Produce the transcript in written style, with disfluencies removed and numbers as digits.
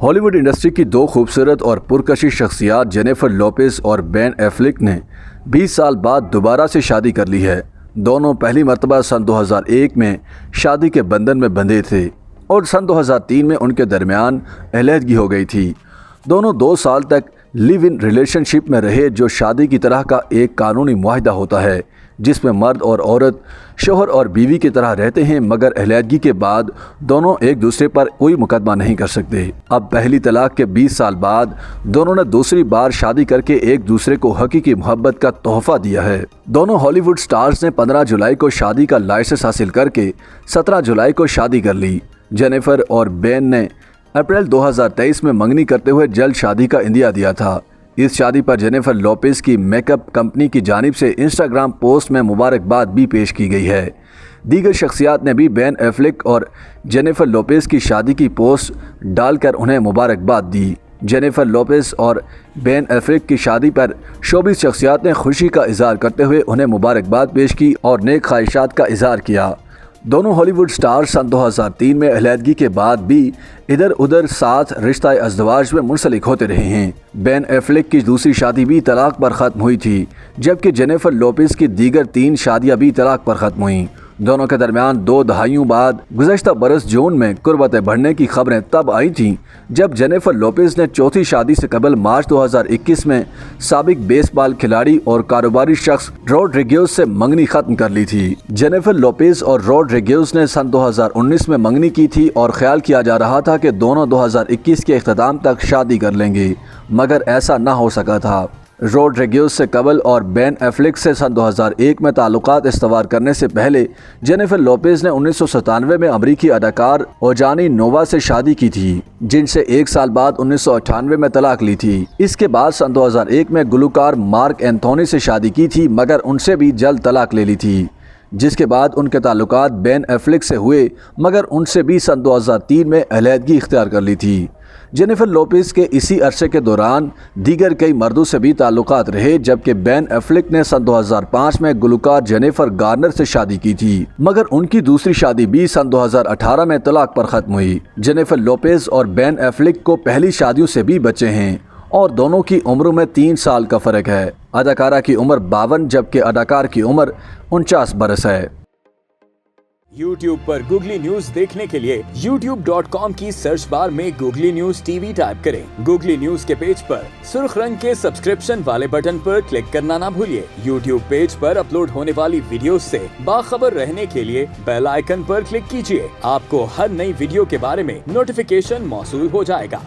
Hollywood industry की दो खूबसूरत और पुरकशिश शख्सियात जेनिफर लोपेज और बेन एफ्लेक ने 20 साल बाद दोबारा से शादी कर ली है। दोनों पहली मर्तबा सन 2001 में शादी के बंधन में बंधे थे और सन 2003 में उनके दरमियान अलहदगी हो गई थी। दोनों 2 साल तक लिव इन रिलेशनशिप में रहे, जो शादी की तरह का एक कानूनी मुआहदा होता है जिसमें मर्द और औरत शोहर और बीवी की तरह रहते हैं, मगर अलहदगी के बाद दोनों एक दूसरे पर कोई मुकदमा नहीं कर सकते। अब पहली तलाक के 20 साल बाद दोनों ने दूसरी बार शादी करके एक दूसरे को हकीकी मोहब्बत का तोहफा दिया है। दोनों हॉलीवुड स्टार्स ने 15 जुलाई को शादी का लाइसेंस हासिल करके 17 जुलाई को शादी कर ली। जेनिफर और बेन ने अप्रैल 2023 में मंगनी करते हुए जल्द शादी का इंदिया दिया था। इस शादी पर जेनिफर लोपेज की मेकअप कंपनी की जानिब से इंस्टाग्राम पोस्ट में मुबारकबाद भी पेश की गई है। दीगर शख्सियात ने भी बेन एफ्लेक और जेनिफर लोपेज की शादी की पोस्ट डालकर उन्हें मुबारकबाद दी। जेनिफर लोपेज और बेन एफ्लेक की शादी पर शोबिस शख्सियात ने खुशी का इजहार करते हुए उन्हें मुबारकबाद पेश की और नेक ख्वाहिशात का इजहार किया। दोनों हॉलीवुड स्टार्स सन 2003 में अलहदगी के बाद भी इधर उधर साथ रिश्ता अज़दवाज में मुंसलिक होते रहे हैं। बेन एफ्लेक की दूसरी शादी भी तलाक पर ख़त्म हुई थी, जबकि जेनिफर लोपेज की दीगर 3 शादियां भी तलाक पर ख़त्म हुईं। दोनों के दरमियान 2 दहाइयों बाद गुज़श्ता बरस जून में कुर्बतें बढ़ने की खबरें तब आई थीं जब जेनिफर लोपेज ने चौथी शादी से कबल मार्च 2021 में साबिक बेसबॉल खिलाड़ी और कारोबारी शख्स रोड्रिगेज से मंगनी खत्म कर ली थी। जेनिफर लोपेज और रोड्रिगेज ने सन 2019 में मंगनी की थी और ख्याल किया जा रहा था कि दोनों 2021 के इख्तिताम तक शादी कर लेंगे, मगर ऐसा न हो सका था। रोड्रिगेज से कबल और बेन एफ्लेक से सन 2001 में ताल्लुकात इस्तवार करने से पहले जेनिफर लोपेज ने 1997 में अमरीकी अदाकार ओजानी नोवा से शादी की थी, जिनसे 1 साल बाद 1998 में तलाक ली थी। इसके बाद सन 2001 में गुलकार मार्क एंथोनी से शादी की थी, मगर उनसे भी जल्द तलाक ले ली थी। जिसके बाद उनके ताल्लुकात बेन एफ्लेक से हुए, मगर उनसे भी सन 2003 में अलहदगी इख्तियार कर ली थी। जेनिफर लोपेज के इसी अरसे के दौरान दीगर कई मर्दों से भी ताल्लुकात रहे, जबकि बेन एफ्लेक ने सन 2005 में गुलकार जेनिफर गार्नर से शादी की थी, मगर उनकी दूसरी शादी भी सन 2018 में तलाक पर ख़त्म हुई। जेनिफर लोपेज और बेन एफ्लेक को पहली शादियों से भी बच्चे हैं और दोनों की उम्र में 3 साल का फ़र्क है। अदाकारा की उम्र 52 जबकि अदाकार की उम्र 49 बरस है। YouTube पर गूगली न्यूज देखने के लिए youtube.com की सर्च बार में गूगली न्यूज टीवी टाइप करें। गूगली न्यूज के पेज पर सुर्ख रंग के सब्सक्रिप्शन वाले बटन पर क्लिक करना ना भूलिए। YouTube पेज पर अपलोड होने वाली वीडियोस से बाखबर रहने के लिए बेल आइकन पर क्लिक कीजिए। आपको हर नई वीडियो के बारे में नोटिफिकेशन मौसूल हो जाएगा।